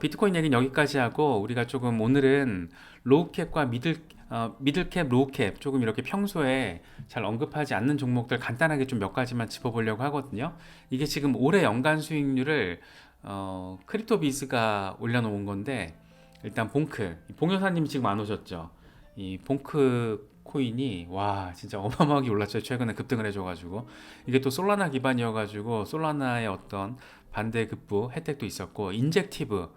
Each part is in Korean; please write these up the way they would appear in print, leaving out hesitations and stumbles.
비트코인 얘기는 여기까지 하고 우리가 조금 오늘은 로우캡과 미들캡, 로우캡 조금 이렇게 평소에 잘 언급하지 않는 종목들 간단하게 좀 몇 가지만 짚어보려고 하거든요. 이게 지금 올해 연간 수익률을 크립토 비즈가 올려놓은 건데 일단 봉 여사님 지금 안 오셨죠? 이 봉크 코인이 와 진짜 어마어마하게 올랐죠. 최근에 급등을 해줘가지고 이게 또 솔라나 기반이어가지고 솔라나의 어떤 반대급부 혜택도 있었고 인젝티브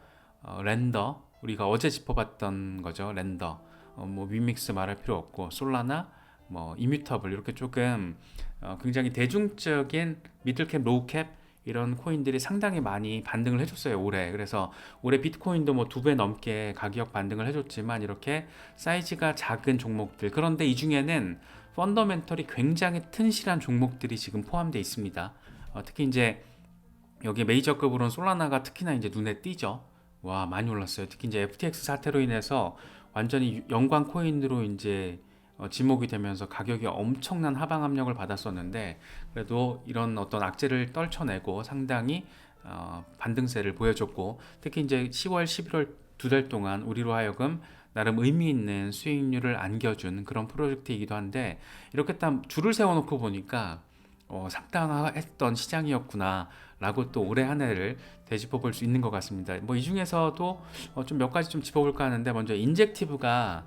렌더 우리가 어제 짚어봤던 거죠. 렌더 뭐 윈믹스 말할 필요 없고 솔라나 뭐 이뮤터블 이렇게 조금 굉장히 대중적인 미들캡 로우캡 이런 코인들이 상당히 많이 반등을 해줬어요 올해. 그래서 올해 비트코인도 뭐 2배 넘게 가격 반등을 해줬지만 이렇게 사이즈가 작은 종목들, 그런데 이 중에는 펀더멘털이 굉장히 튼실한 종목들이 지금 포함되어 있습니다. 특히 이제 여기 메이저급으로는 솔라나가 특히나 이제 눈에 띄죠. 와 많이 올랐어요. 특히 이제 FTX 사태로 인해서 완전히 연관 코인으로 이제 지목이 되면서 가격이 엄청난 하방 압력을 받았었는데 그래도 이런 어떤 악재를 떨쳐내고 상당히 반등세를 보여줬고 특히 이제 10월, 11월 2달 동안 우리로 하여금 나름 의미 있는 수익률을 안겨준 그런 프로젝트이기도 한데 이렇게 딱 줄을 세워놓고 보니까 상당했던 시장이었구나 라고 또 올해 한 해를 되짚어 볼 수 있는 것 같습니다. 뭐 이 중에서도 좀 몇 가지 좀 짚어볼까 하는데 먼저 인젝티브가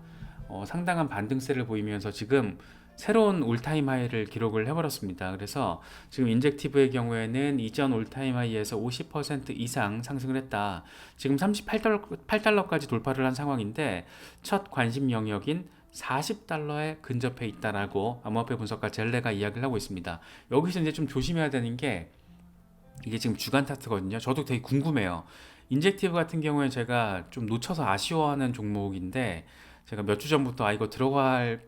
상당한 반등세를 보이면서 지금 새로운 올타임 하이를 기록을 해버렸습니다. 그래서 지금 인젝티브의 경우에는 이전 올타임 하이에서 50% 이상 상승을 했다. 지금 38달러까지 돌파를 한 상황인데 첫 관심 영역인 40달러에 근접해 있다라고 암호화폐 분석가 젤레가 이야기를 하고 있습니다. 여기서 이제 좀 조심해야 되는 게 이게 지금 주간 차트거든요. 저도 되게 궁금해요. 인젝티브 같은 경우에 제가 좀 놓쳐서 아쉬워하는 종목인데 제가 몇 주 전부터 이거 들어가야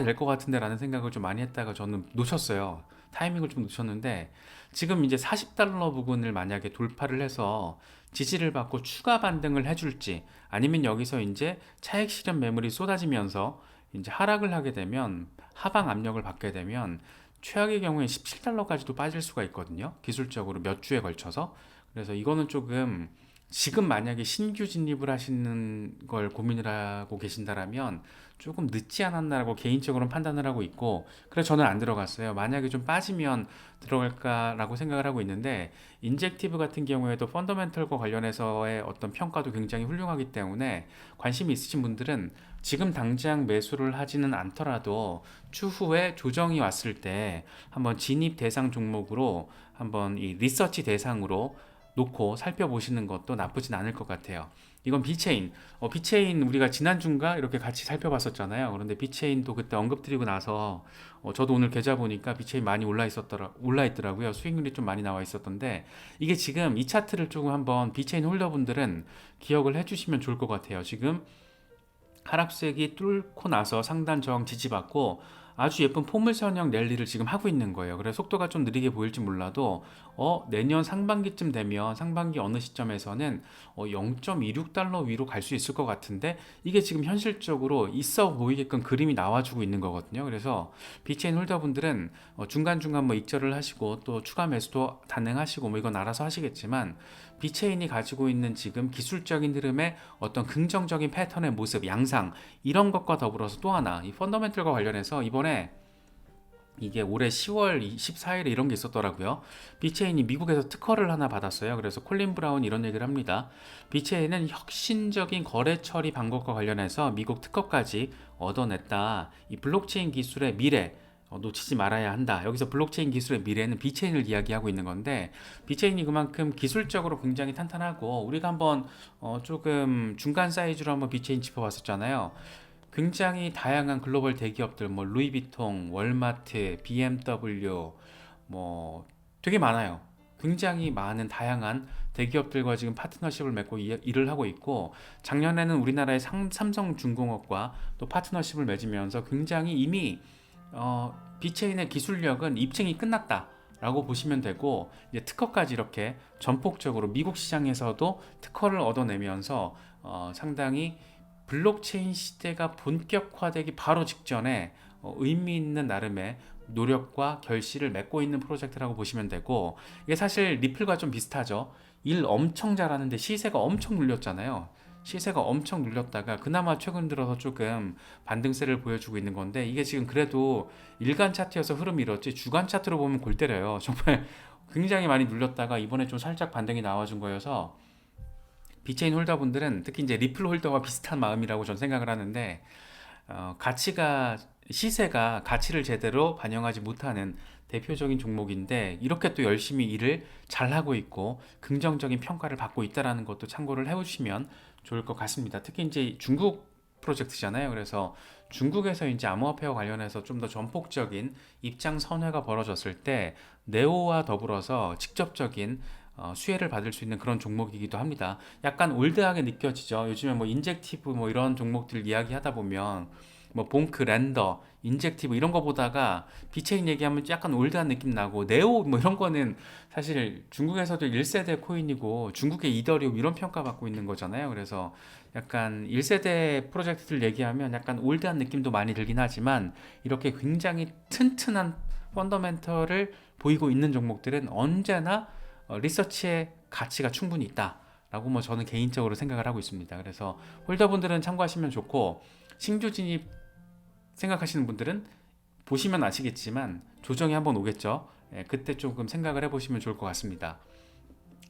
될 것 같은데 라는 생각을 좀 많이 했다가 저는 놓쳤어요. 타이밍을 좀 놓쳤는데 지금 이제 40달러 부근을 만약에 돌파를 해서 지지를 받고 추가 반등을 해줄지 아니면 여기서 이제 차익 실현 매물이 쏟아지면서 이제 하락을 하게 되면 하방 압력을 받게 되면 최악의 경우에 17달러까지도 빠질 수가 있거든요. 기술적으로 몇 주에 걸쳐서. 그래서 이거는 조금 지금 만약에 신규 진입을 하시는 걸 고민을 하고 계신다라면 조금 늦지 않았나라고 개인적으로는 판단을 하고 있고 그래서 저는 안 들어갔어요. 만약에 좀 빠지면 들어갈까라고 생각을 하고 있는데 인젝티브 같은 경우에도 펀더멘털과 관련해서의 어떤 평가도 굉장히 훌륭하기 때문에 관심이 있으신 분들은 지금 당장 매수를 하지는 않더라도 추후에 조정이 왔을 때 한번 진입 대상 종목으로 한번 이 리서치 대상으로 놓고 살펴보시는 것도 나쁘진 않을 것 같아요. 이건 비체인. 비체인 우리가 지난주인가 이렇게 같이 살펴봤었잖아요. 그런데 비체인도 그때 언급드리고 나서 저도 오늘 계좌 보니까 비체인 많이 올라 있더라고요. 수익률이 좀 많이 나와 있었던데 이게 지금 이 차트를 조금 한번 비체인 홀더분들은 기억을 해주시면 좋을 것 같아요. 지금 하락세기 뚫고 나서 상단 저항 지지받고 아주 예쁜 포물선형 랠리를 지금 하고 있는 거예요. 그래서 속도가 좀 느리게 보일지 몰라도 내년 상반기쯤 되면 상반기 어느 시점에서는 0.26달러 위로 갈 수 있을 것 같은데 이게 지금 현실적으로 있어 보이게끔 그림이 나와주고 있는 거거든요. 그래서 비체인 홀더분들은 중간중간 뭐 익절을 하시고 또 추가 매수도 단행하시고 뭐 이건 알아서 하시겠지만 비체인이 가지고 있는 지금 기술적인 흐름의 어떤 긍정적인 패턴의 모습, 양상 이런 것과 더불어서 또 하나 이 펀더멘털과 관련해서 이번에 이게 올해 10월 24일에 이런 게 있었더라고요. 비체인이 미국에서 특허를 하나 받았어요. 그래서 콜린 브라운 이런 얘기를 합니다. 비체인은 혁신적인 거래 처리 방법과 관련해서 미국 특허까지 얻어냈다. 이 블록체인 기술의 미래 놓치지 말아야 한다. 여기서 블록체인 기술의 미래는 비체인을 이야기하고 있는 건데 비체인이 그만큼 기술적으로 굉장히 탄탄하고 우리가 한번 조금 중간 사이즈로 한번 비체인 짚어봤었잖아요. 굉장히 다양한 글로벌 대기업들 뭐 루이비통, 월마트, BMW 뭐 되게 많아요. 굉장히 많은 다양한 대기업들과 지금 파트너십을 맺고 일을 하고 있고 작년에는 우리나라의 삼성중공업과 또 파트너십을 맺으면서 굉장히 이미 비체인의 기술력은 입증이 끝났다. 라고 보시면 되고 이제 특허까지 이렇게 전폭적으로 미국 시장에서도 특허를 얻어내면서 상당히 블록체인 시대가 본격화되기 바로 직전에 의미 있는 나름의 노력과 결실을 맺고 있는 프로젝트라고 보시면 되고 이게 사실 리플과 좀 비슷하죠. 일 엄청 잘하는데 시세가 엄청 눌렸잖아요. 시세가 엄청 눌렸다가 그나마 최근 들어서 조금 반등세를 보여주고 있는 건데, 이게 지금 그래도 일간 차트여서 흐름이 이렇지 주간 차트로 보면 골 때려요. 정말 굉장히 많이 눌렸다가 이번에 좀 살짝 반등이 나와준 거여서 비체인 홀더분들은, 특히 이제 리플 홀더와 비슷한 마음이라고 전 생각을 하는데, 가치가 시세가 가치를 제대로 반영하지 못하는 대표적인 종목인데, 이렇게 또 열심히 일을 잘하고 있고 긍정적인 평가를 받고 있다는 것도 참고를 해보시면 좋을 것 같습니다. 특히 이제 중국 프로젝트잖아요. 그래서 중국에서 이제 암호화폐와 관련해서 좀 더 전폭적인 입장 선회가 벌어졌을 때 네오와 더불어서 직접적인 수혜를 받을 수 있는 그런 종목이기도 합니다. 약간 올드하게 느껴지죠. 요즘에 뭐 인젝티브 뭐 이런 종목들 이야기하다 보면 뭐 봉크, 랜더, 인젝티브 이런 거 보다가 비체인 얘기하면 약간 올드한 느낌 나고, 네오 뭐 이런 거는 사실 중국에서도 1세대 코인이고 중국의 이더리움 이런 평가받고 있는 거잖아요. 그래서 약간 1세대 프로젝트들 얘기하면 약간 올드한 느낌도 많이 들긴 하지만, 이렇게 굉장히 튼튼한 펀더멘털을 보이고 있는 종목들은 언제나 리서치의 가치가 충분히 있다라고 뭐 저는 개인적으로 생각을 하고 있습니다. 그래서 홀더분들은 참고하시면 좋고, 신규 진입 생각하시는 분들은 보시면 아시겠지만 조정이 한번 오겠죠. 예, 그때 조금 생각을 해보시면 좋을 것 같습니다.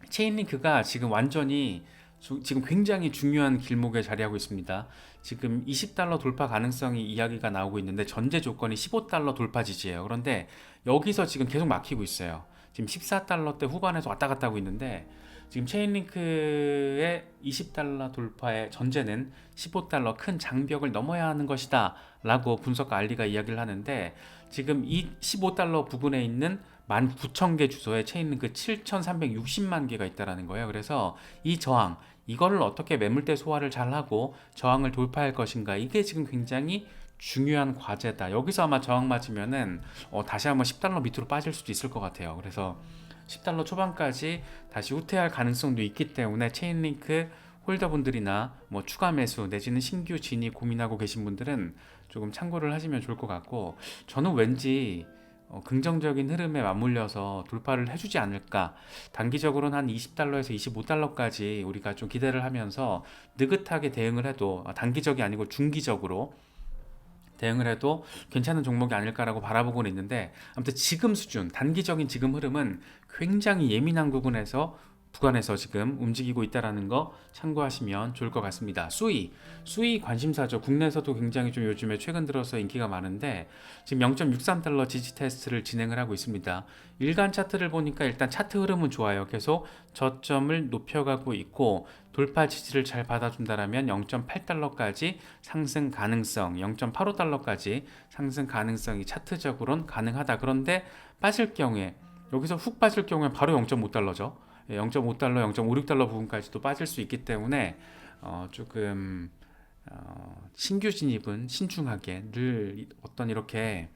체인링크가 지금 완전히 지금 굉장히 중요한 길목에 자리하고 있습니다. 지금 20달러 돌파 가능성이 이야기가 나오고 있는데, 전제 조건이 15달러 돌파 지지예요. 그런데 여기서 지금 계속 막히고 있어요. 지금 14달러대 후반에서 왔다 갔다 하고 있는데, 지금 체인링크의 20달러 돌파의 전제는 15달러 큰 장벽을 넘어야 하는 것이다 라고 분석가 알리가 이야기를 하는데, 지금 이 15달러 부근에 있는 19,000개 주소에 체인링크 7,360만 개가 있다라는 거예요. 그래서 이 저항, 이거를 어떻게 매물대 소화를 잘하고 저항을 돌파할 것인가, 이게 지금 굉장히 중요한 과제다. 여기서 아마 저항 맞으면은 다시 한번 10달러 밑으로 빠질 수도 있을 것 같아요. 그래서 10달러 초반까지 다시 후퇴할 가능성도 있기 때문에 체인링크 홀더분들이나 뭐 추가 매수 내지는 신규 진입 고민하고 계신 분들은 조금 참고를 하시면 좋을 것 같고, 저는 왠지 긍정적인 흐름에 맞물려서 돌파를 해주지 않을까. 단기적으로는 한 20달러에서 25달러까지 우리가 좀 기대를 하면서 느긋하게 대응을 해도, 단기적이 아니고 중기적으로 대응을 해도 괜찮은 종목이 아닐까라고 바라보고는 있는데, 아무튼 지금 수준, 단기적인 지금 흐름은 굉장히 예민한 구간에서 지금 움직이고 있다는 거 참고하시면 좋을 것 같습니다. 수이 관심사죠. 국내에서도 굉장히 좀 요즘에 최근 들어서 인기가 많은데, 지금 0.63달러 지지 테스트를 진행을 하고 있습니다. 일간 차트를 보니까 일단 차트 흐름은 좋아요. 계속 저점을 높여가고 있고, 돌파 지지를 잘 받아준다라면 0.8달러까지 상승 가능성, 0.85달러까지 상승 가능성이 차트적으로는 가능하다. 그런데 빠질 경우에, 여기서 훅 빠질 경우에 바로 0.5달러죠. 0.5달러, 0.56달러 부분까지도 빠질 수 있기 때문에 조금 신규 진입은 신중하게, 늘 어떤 이렇게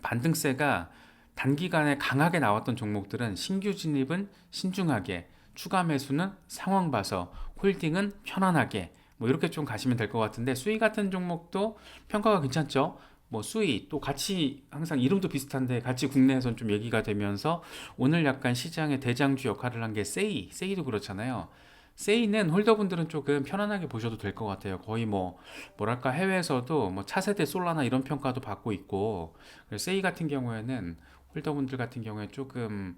반등세가 단기간에 강하게 나왔던 종목들은 신규 진입은 신중하게, 추가 매수는 상황 봐서, 홀딩은 편안하게, 뭐 이렇게 좀 가시면 될 것 같은데, 수익 같은 종목도 평가가 괜찮죠. 뭐 수익 또 같이 항상 이름도 비슷한데 같이 국내에선 좀 얘기가 되면서, 오늘 약간 시장의 대장주 역할을 한 게 세이도 그렇잖아요. 세이는 홀더분들은 조금 편안하게 보셔도 될 것 같아요. 거의 뭐 뭐랄까 해외에서도 뭐 차세대 솔라나 이런 평가도 받고 있고, 세이 같은 경우에는 홀더분들 같은 경우에 조금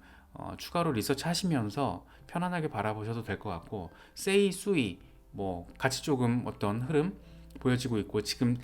추가로 리서치 하시면서 편안하게 바라보셔도 될 것 같고, 세이, 수이 뭐 같이 조금 어떤 흐름 보여지고 있고, 지금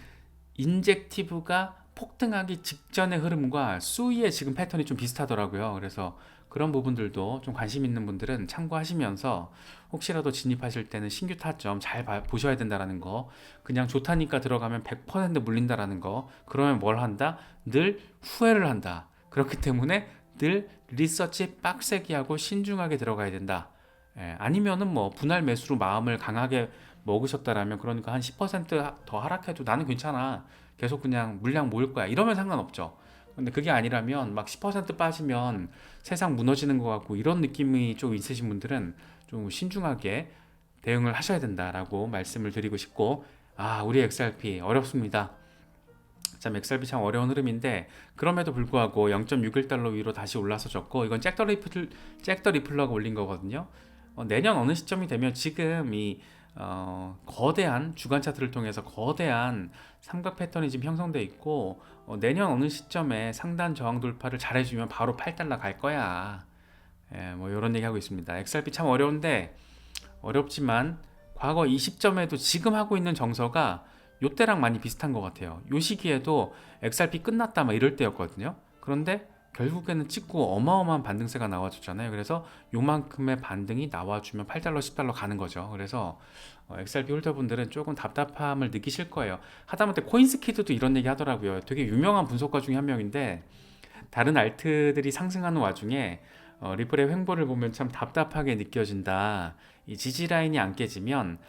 인젝티브가 폭등하기 직전의 흐름과 수위의 지금 패턴이 좀 비슷하더라고요. 그래서 그런 부분들도 좀 관심 있는 분들은 참고하시면서, 혹시라도 진입하실 때는 신규 타점 잘 보셔야 된다는 거, 그냥 좋다니까 들어가면 100% 물린다는 거, 그러면 뭘 한다? 늘 후회를 한다. 그렇기 때문에 늘 리서치 빡세게 하고 신중하게 들어가야 된다. 아니면은 뭐 분할 매수로 마음을 강하게 먹으셨다라면, 그러니까 한 10%더 하락해도 나는 괜찮아, 계속 그냥 물량 모을 거야, 이러면 상관없죠. 근데 그게 아니라면 막 10% 빠지면 세상 무너지는 것 같고 이런 느낌이 좀 있으신 분들은 좀 신중하게 대응을 하셔야 된다라고 말씀을 드리고 싶고, 우리 XRP 어렵습니다. 참 XRP 참 어려운 흐름인데 그럼에도 불구하고 0.61달러 위로 다시 올라서졌고 이건 잭더 리플러가 올린 거거든요. 내년 어느 시점이 되면 지금 이 거대한 주간 차트를 통해서 거대한 삼각 패턴이 지금 형성돼 있고 내년 어느 시점에 상단 저항 돌파를 잘해주면 바로 8달러 갈 거야. 예, 뭐 이런 얘기 하고 있습니다. XRP 참 어려운데 어렵지만 과거 이 시점에도 지금 하고 있는 정서가 요때랑 많이 비슷한 것 같아요. 요 시기에도 XRP 끝났다 막 이럴 때였거든요. 그런데 결국에는 찍고 어마어마한 반등세가 나와줬잖아요. 그래서 요만큼의 반등이 나와주면 8달러, 10달러 가는 거죠. 그래서 XRP 홀더분들은 조금 답답함을 느끼실 거예요. 하다못해 코인스키드도 이런 얘기 하더라고요. 되게 유명한 분석가 중에 한 명인데 다른 알트들이 상승하는 와중에 리플의 횡보를 보면 참 답답하게 느껴진다. 이 지지 라인이 안 깨지면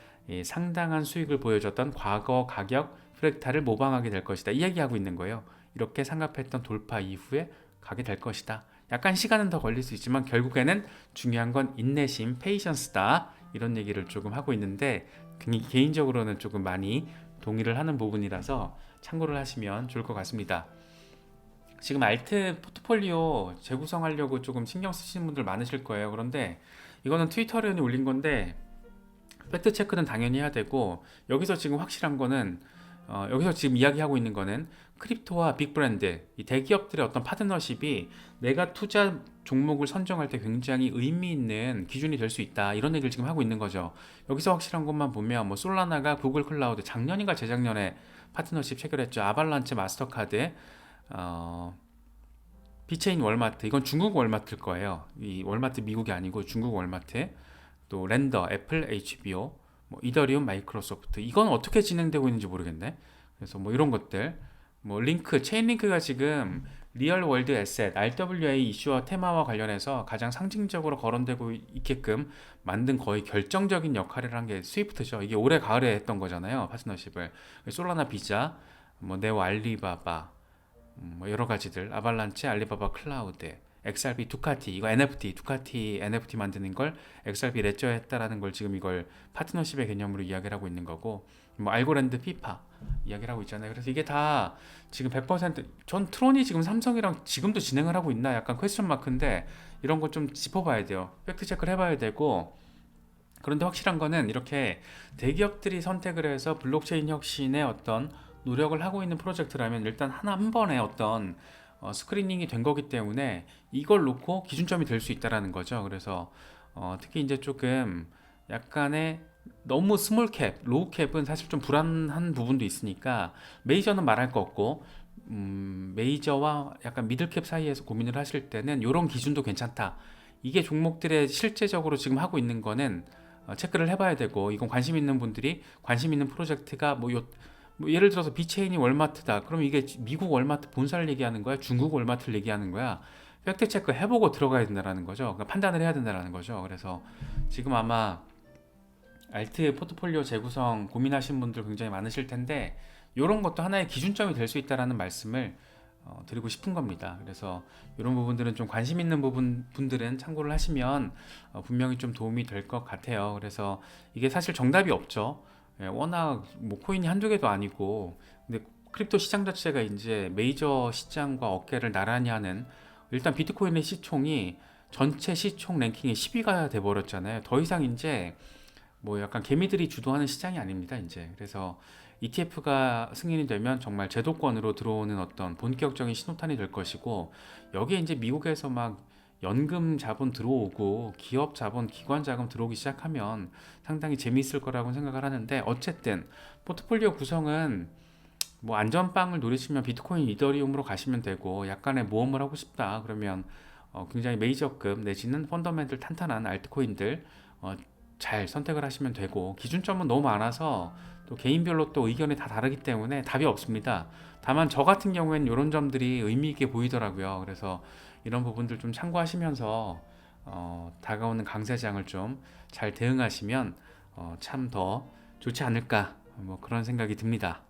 상당한 수익을 보여줬던 과거 가격 프랙탈을 모방하게 될 것이다. 이 얘기하고 있는 거예요. 이렇게 삼각패턴 돌파 이후에 가게 될 것이다. 약간 시간은 더 걸릴 수 있지만 결국에는 중요한 건 인내심, 페이션스다. 이런 얘기를 조금 하고 있는데 개인적으로는 조금 많이 동의를 하는 부분이라서 참고를 하시면 좋을 것 같습니다. 지금 알트 포트폴리오 재구성하려고 조금 신경 쓰시는 분들 많으실 거예요. 그런데 이거는 트위터에 올린 건데 팩트 체크는 당연히 해야 되고 여기서 지금 확실한 거는 여기서 지금 이야기하고 있는 거는 크립토와 빅브랜드 이 대기업들의 어떤 파트너십이 내가 투자 종목을 선정할 때 굉장히 의미 있는 기준이 될 수 있다 이런 얘기를 지금 하고 있는 거죠. 여기서 확실한 것만 보면 뭐 솔라나가 구글 클라우드 작년인가 재작년에 파트너십 체결했죠. 아발란체 마스터카드 비체인 월마트 이건 중국 월마트일 거예요. 이 월마트 미국이 아니고 중국 월마트 또 랜더, 애플, HBO, 뭐 이더리움, 마이크로소프트 이건 어떻게 진행되고 있는지 모르겠네. 그래서 뭐 이런 것들, 뭐 링크, 체인 링크가 지금 리얼 월드 에셋 (RWA) 이슈와 테마와 관련해서 가장 상징적으로 거론되고 있게끔 만든 거의 결정적인 역할을 한 게 스위프트죠. 이게 올해 가을에 했던 거잖아요. 파트너십을 솔라나 비자, 뭐 네오 알리바바, 뭐 여러 가지들 아발란체, 알리바바 클라우드, XRP 두카티 이거 NFT 두카티 NFT 만드는 걸 XRP 레저 했다라는 걸 지금 이걸 파트너십의 개념으로 이야기를 하고 있는 거고 뭐 알고랜드 피파 이야기를 하고 있잖아요. 그래서 이게 다 지금 100%전 트론이 지금 삼성이랑 지금도 진행을 하고 있나 약간 퀘스천 마크인데 이런 거 좀 짚어봐야 돼요. 팩트 체크를 해봐야 되고 그런데 확실한 거는 이렇게 대기업들이 선택을 해서 블록체인 혁신의 어떤 노력을 하고 있는 프로젝트라면 일단 한 번에 어떤 스크리닝이 된 거기 때문에 이걸 놓고 기준점이 될 수 있다라는 거죠. 그래서 특히 이제 조금 약간의 너무 스몰 캡, 로우 캡은 사실 좀 불안한 부분도 있으니까 메이저는 말할 거 없고 메이저와 약간 미들 캡 사이에서 고민을 하실 때는 이런 기준도 괜찮다. 이게 종목들의 실제적으로 지금 하고 있는 거는 체크를 해봐야 되고 이건 관심 있는 분들이 관심 있는 프로젝트가 뭐 예를 들어서 비체인이 월마트다. 그럼 이게 미국 월마트 본사를 얘기하는 거야? 중국 월마트를 얘기하는 거야? 팩트 체크 해보고 들어가야 된다는 거죠. 그러니까 판단을 해야 된다는 거죠. 그래서 지금 아마 알트 포트폴리오 재구성 고민하시는 분들 굉장히 많으실 텐데 이런 것도 하나의 기준점이 될 수 있다라는 말씀을 드리고 싶은 겁니다. 그래서 이런 부분들은 좀 관심 있는 분들은 참고를 하시면 분명히 좀 도움이 될 것 같아요. 그래서 이게 사실 정답이 없죠. 예, 워낙 뭐 코인이 한두 개도 아니고 근데 크립토 시장 자체가 이제 메이저 시장과 어깨를 나란히 하는 일단 비트코인의 시총이 전체 시총 랭킹의 10위가 돼 버렸잖아요. 더 이상 이제 뭐 약간 개미들이 주도하는 시장이 아닙니다. 이제 그래서 ETF가 승인이 되면 정말 제도권으로 들어오는 어떤 본격적인 신호탄이 될 것이고 여기에 이제 미국에서 막 연금 자본 들어오고 기업 자본, 기관 자금 들어오기 시작하면 상당히 재미있을 거라고 생각을 하는데 어쨌든 포트폴리오 구성은 뭐 안전빵을 노리시면 비트코인, 이더리움으로 가시면 되고 약간의 모험을 하고 싶다 그러면 굉장히 메이저급 내지는 펀더멘털 탄탄한 알트코인들 잘 선택을 하시면 되고 기준점은 너무 많아서 또 개인별로 또 의견이 다 다르기 때문에 답이 없습니다. 다만 저 같은 경우에는 이런 점들이 의미 있게 보이더라고요. 그래서 이런 부분들 좀 참고하시면서 다가오는 강세장을 좀 잘 대응하시면 참 더 좋지 않을까 뭐 그런 생각이 듭니다.